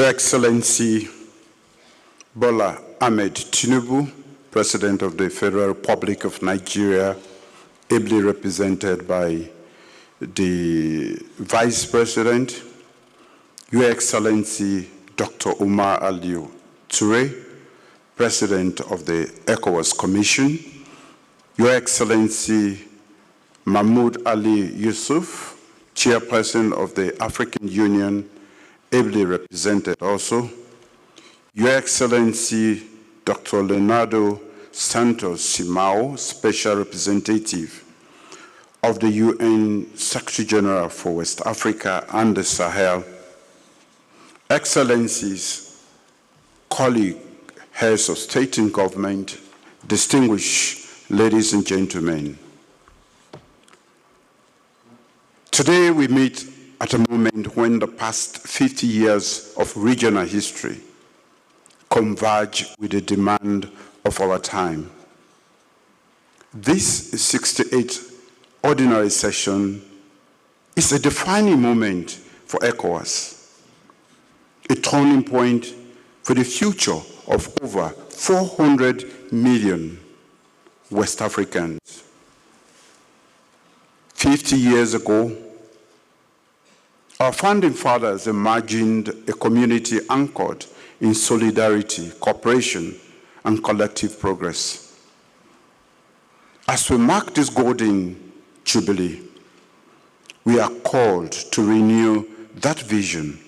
Your Excellency Bola Ahmed Tinubu, President of the Federal Republic of Nigeria, ably represented by the Vice President, Your Excellency Dr. Umar Aliyu Toure, President of the ECOWAS Commission, Your Excellency Mahmoud Ali Yusuf, Chairperson of the African Union, ably represented also, Your Excellency Dr. Leonardo Santos Simao, Special Representative of the UN Secretary General for West Africa and the Sahel, Excellencies, colleagues, heads of state and government, distinguished ladies and gentlemen. Today we meet at a moment when the past 50 years of regional history converge with the demand of our time. This 68th ordinary session is a defining moment for ECOWAS, a turning point for the future of over 400 million West Africans. 50 years ago, our founding fathers imagined a community anchored in solidarity, cooperation, and collective progress. As we mark this golden jubilee, we are called to renew that vision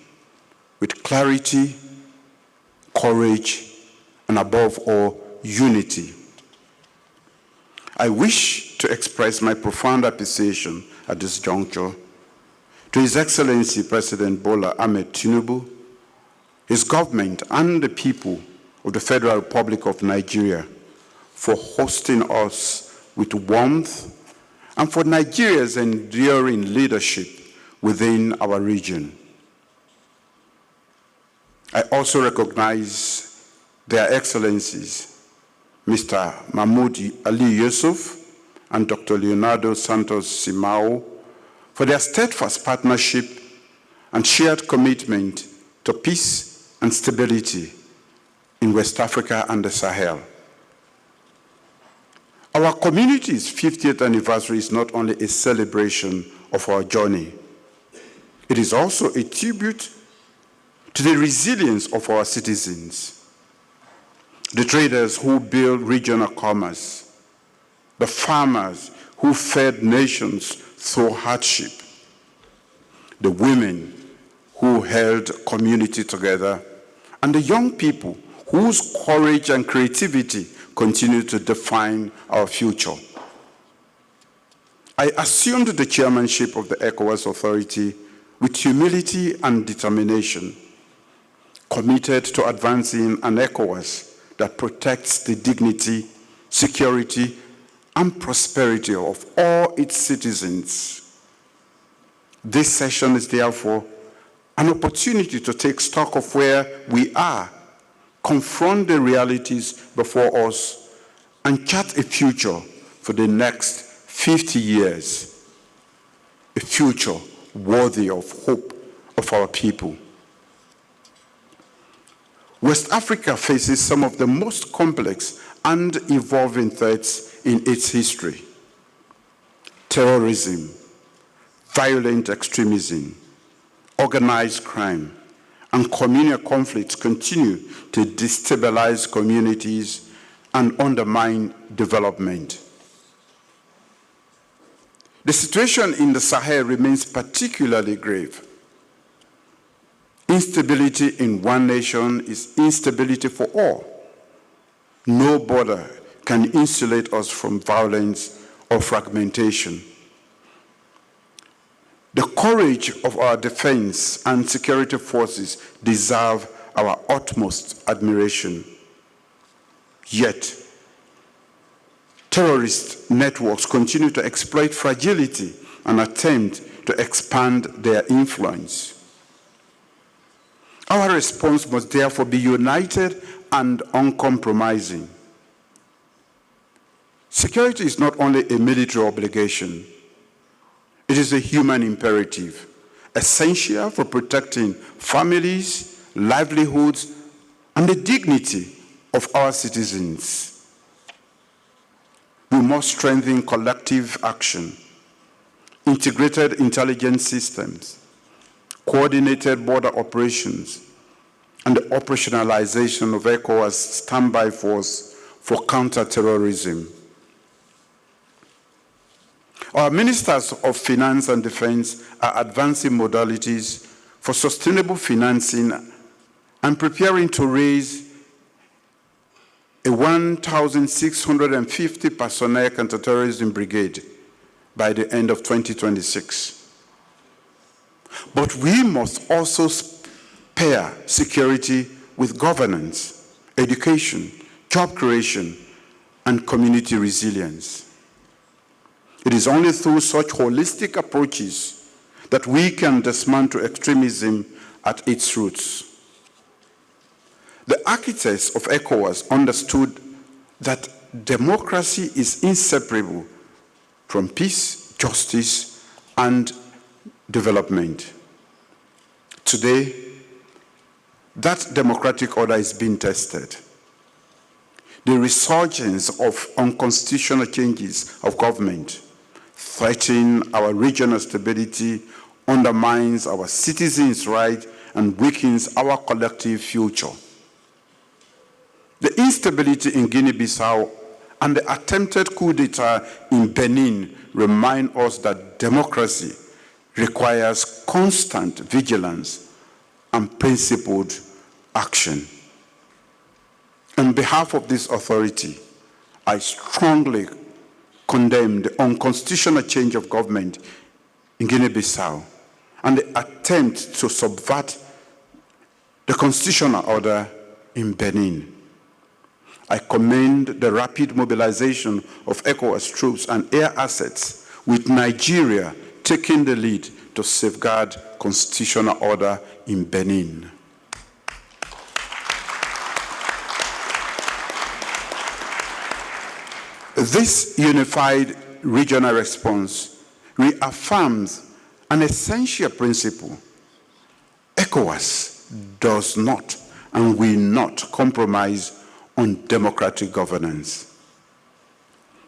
with clarity, courage, and above all, unity. I wish to express my profound appreciation at this juncture to His Excellency President Bola Ahmed Tinubu, his government, and the people of the Federal Republic of Nigeria for hosting us with warmth and for Nigeria's enduring leadership within our region. I also recognize their Excellencies, Mr. Mahmoud Ali Yusuf and Dr. Leonardo Santos Simao, for their steadfast partnership and shared commitment to peace and stability in West Africa and the Sahel. Our community's 50th anniversary is not only a celebration of our journey, it is also a tribute to the resilience of our citizens, the traders who build regional commerce, the farmers who fed nations through hardship, the women who held community together, and the young people whose courage and creativity continue to define our future. I assumed the chairmanship of the ECOWAS Authority with humility and determination, committed to advancing an ECOWAS that protects the dignity, security, and prosperity of all its citizens. This session is therefore an opportunity to take stock of where we are, confront the realities before us, and chart a future for the next 50 years, a future worthy of hope of our people. West Africa faces some of the most complex and evolving threats in its history. Terrorism, violent extremism, organized crime, and communal conflicts continue to destabilize communities and undermine development. The situation in the Sahel remains particularly grave. Instability in one nation is instability for all. No border can insulate us from violence or fragmentation. The courage of our defense and security forces deserve our utmost admiration. Yet, terrorist networks continue to exploit fragility and attempt to expand their influence. Our response must therefore be united and uncompromising. Security is not only a military obligation, it is a human imperative, essential for protecting families, livelihoods, and the dignity of our citizens. We must strengthen collective action, integrated intelligence systems, coordinated border operations, and the operationalization of ECOWAS standby force for counterterrorism. Our ministers of finance and defense are advancing modalities for sustainable financing and preparing to raise a 1,650 personnel counterterrorism brigade by the end of 2026. But we must also pair security with governance, education, job creation, and community resilience. It is only through such holistic approaches that we can dismantle extremism at its roots. The architects of ECOWAS understood that democracy is inseparable from peace, justice, and development. Today, that democratic order is being tested. The resurgence of unconstitutional changes of government threaten our regional stability, undermines our citizens' rights, and weakens our collective future. The instability in Guinea-Bissau and the attempted coup d'etat in Benin remind us that democracy requires constant vigilance and principled action. On behalf of this authority, I strongly condemn the unconstitutional change of government in Guinea-Bissau and the attempt to subvert the constitutional order in Benin. I commend the rapid mobilization of ECOWAS troops and air assets, with Nigeria taking the lead to safeguard constitutional order in Benin. This unified regional response reaffirms an essential principle. ECOWAS does not and will not compromise on democratic governance.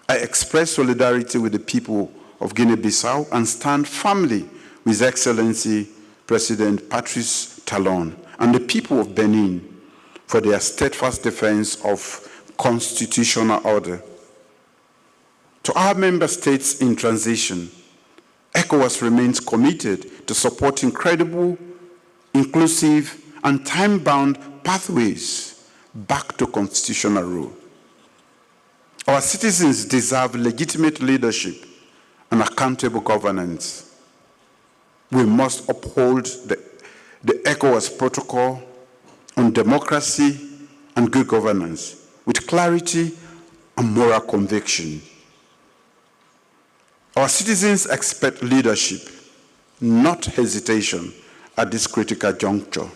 I express solidarity with the people of Guinea-Bissau and stand firmly with Excellency President Patrice Talon and the people of Benin for their steadfast defense of constitutional order. To our member states in transition, ECOWAS remains committed to supporting credible, inclusive, and time-bound pathways back to constitutional rule. Our citizens deserve legitimate leadership and accountable governance. We must uphold the ECOWAS protocol on democracy and good governance with clarity and moral conviction. Our citizens expect leadership, not hesitation, at this critical juncture.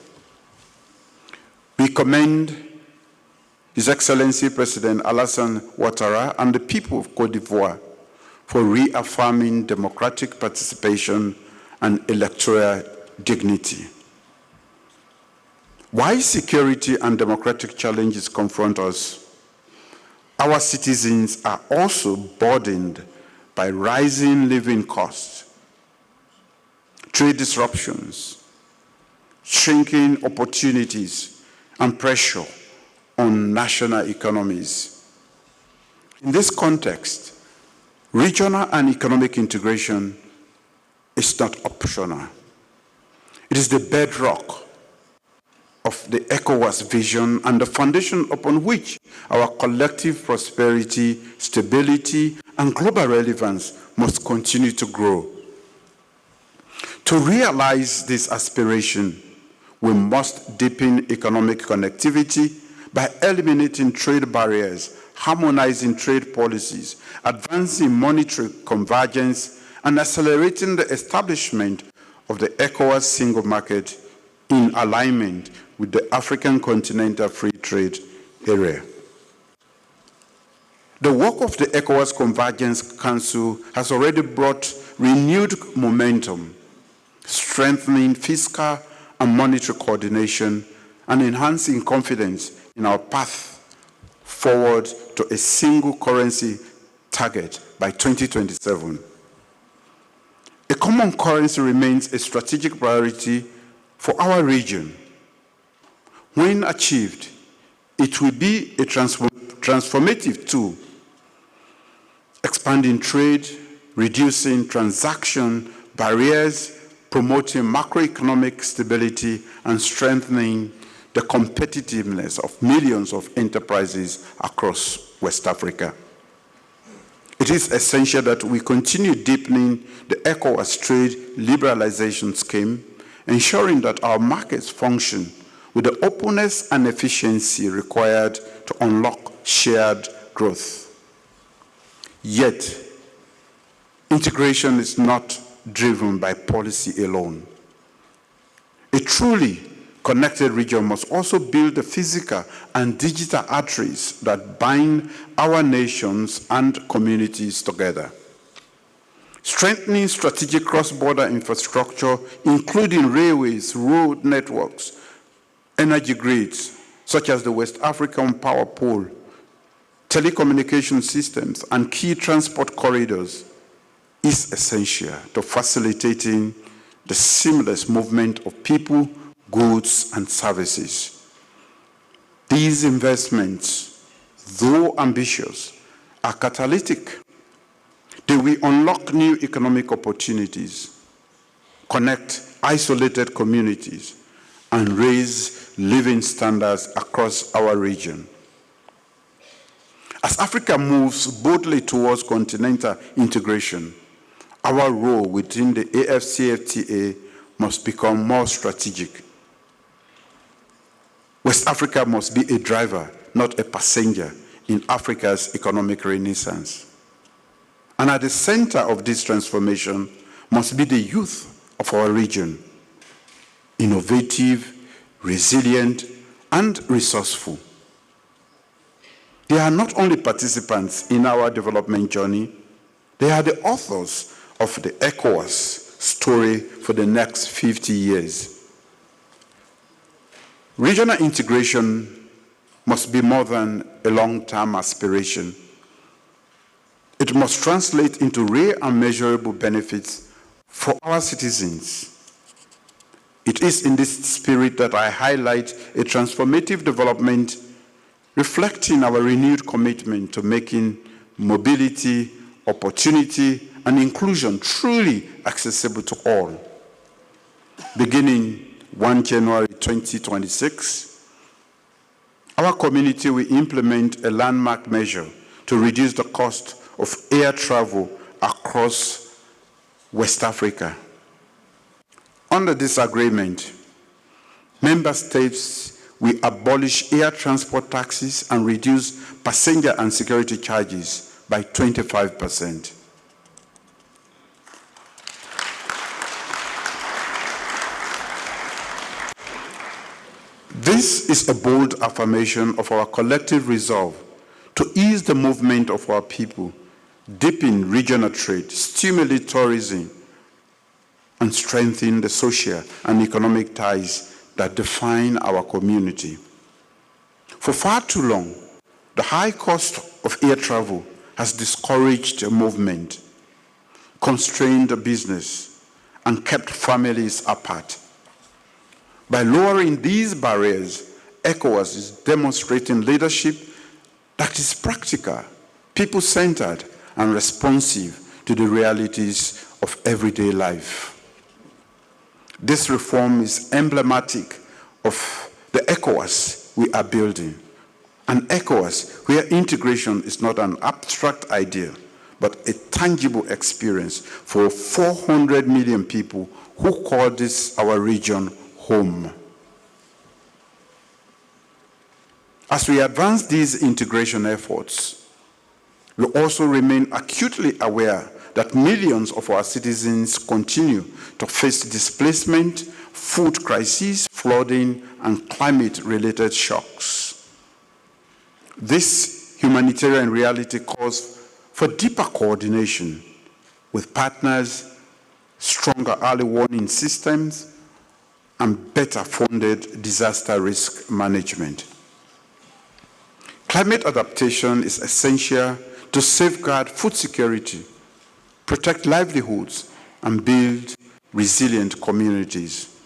We commend His Excellency President Alassane Ouattara and the people of Côte d'Ivoire for reaffirming democratic participation and electoral dignity. While security and democratic challenges confront us, our citizens are also burdened by rising living costs, trade disruptions, shrinking opportunities, and pressure on national economies. In this context, regional and economic integration is not optional. It is the bedrock of the ECOWAS vision and the foundation upon which our collective prosperity, stability, and global relevance must continue to grow. To realize this aspiration, we must deepen economic connectivity by eliminating trade barriers, harmonizing trade policies, advancing monetary convergence, and accelerating the establishment of the ECOWAS single market in alignment with the African Continental Free Trade Area. The work of the ECOWAS Convergence Council has already brought renewed momentum, strengthening fiscal and monetary coordination and enhancing confidence in our path forward to a single currency target by 2027. A common currency remains a strategic priority for our region. When achieved, it will be a transformative tool, expanding trade, reducing transaction barriers, promoting macroeconomic stability, and strengthening the competitiveness of millions of enterprises across West Africa. It is essential that we continue deepening the ECOWAS trade liberalization scheme, ensuring that our markets function with the openness and efficiency required to unlock shared growth. Yet, integration is not driven by policy alone. A truly connected region must also build the physical and digital arteries that bind our nations and communities together. Strengthening strategic cross-border infrastructure, including railways, road networks, energy grids, such as the West African Power Pool, telecommunication systems, and key transport corridors, is essential to facilitating the seamless movement of people, goods, and services. These investments, though ambitious, are catalytic. They will unlock new economic opportunities, connect isolated communities, and raise living standards across our region. As Africa moves boldly towards continental integration, our role within the AFCFTA must become more strategic. West Africa must be a driver, not a passenger, in Africa's economic renaissance. And at the center of this transformation must be the youth of our region, innovative, resilient, and resourceful. They are not only participants in our development journey, they are the authors of the ECOWAS story for the next 50 years. Regional integration must be more than a long-term aspiration. It must translate into real and measurable benefits for our citizens. It is in this spirit that I highlight a transformative development reflecting our renewed commitment to making mobility, opportunity, and inclusion truly accessible to all. Beginning 1 January 2026, our community will implement a landmark measure to reduce the cost of air travel across West Africa. Under this agreement, member states will abolish air transport taxes and reduce passenger and security charges by 25%. This is a bold affirmation of our collective resolve to ease the movement of our people, deepen regional trade, stimulate tourism, and strengthen the social and economic ties that define our community. For far too long, the high cost of air travel has discouraged movement, constrained the business, and kept families apart. By lowering these barriers, ECOWAS is demonstrating leadership that is practical, people-centered, and responsive to the realities of everyday life. This reform is emblematic of the ECOWAS we are building, an ECOWAS where integration is not an abstract idea, but a tangible experience for 400 million people who call this our region home. As we advance these integration efforts, we also remain acutely aware that millions of our citizens continue to face displacement, food crises, flooding, and climate-related shocks. This humanitarian reality calls for deeper coordination with partners, stronger early warning systems, and better funded disaster risk management. Climate adaptation is essential to safeguard food security, protect livelihoods, and build resilient communities.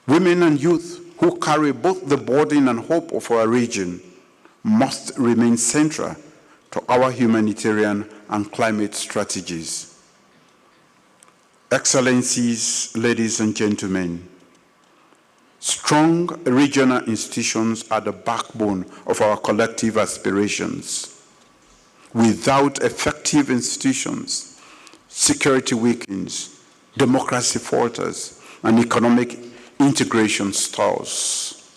Women and youth who carry both the burden and hope of our region must remain central to our humanitarian and climate strategies. Excellencies, ladies and gentlemen, strong regional institutions are the backbone of our collective aspirations. Without effective institutions, security weakens, democracy falters, and economic integration stalls.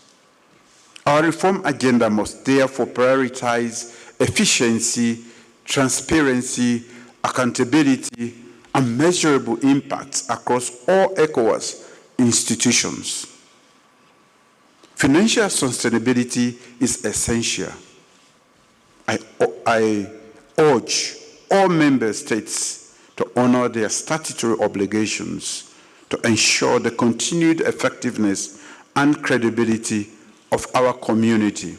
Our reform agenda must therefore prioritize efficiency, transparency, accountability, and measurable impacts across all ECOWAS institutions. Financial sustainability is essential. I urge all member states to honor their statutory obligations to ensure the continued effectiveness and credibility of our community.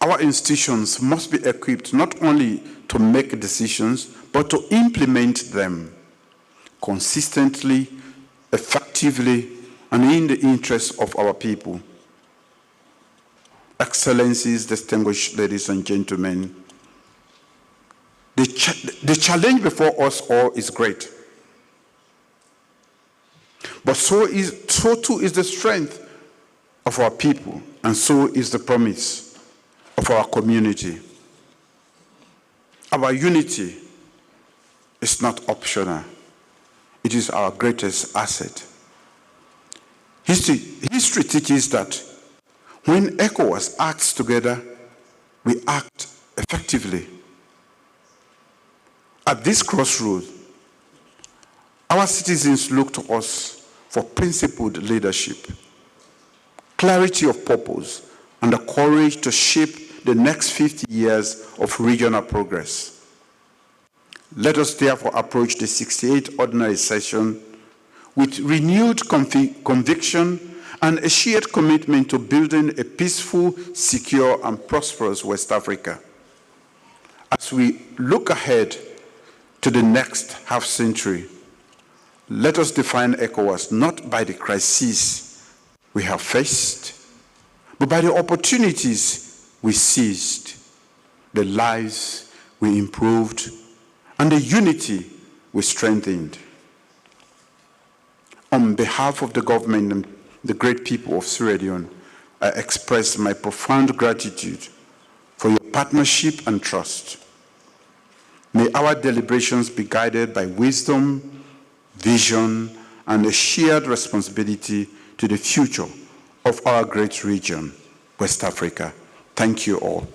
Our institutions must be equipped not only to make decisions, but to implement them consistently, effectively, and in the interest of our people. Excellencies, distinguished ladies and gentlemen, the challenge before us all is great. But so too is the strength of our people, and so is the promise of our community. Our unity is not optional. It is our greatest asset. History teaches that when ECOWAS acts together, we act effectively. At this crossroads, our citizens look to us for principled leadership, clarity of purpose, and the courage to shape the next 50 years of regional progress. Let us therefore approach the 68th ordinary session with renewed conviction and a shared commitment to building a peaceful, secure, and prosperous West Africa. As we look ahead to the next half-century, let us define ECOWAS not by the crises we have faced, but by the opportunities we seized, the lives we improved, and the unity we strengthened. On behalf of the government and the great people of Sierra Leone, I express my profound gratitude for your partnership and trust. May our deliberations be guided by wisdom, vision, and a shared responsibility to the future of our great region, West Africa. Thank you all.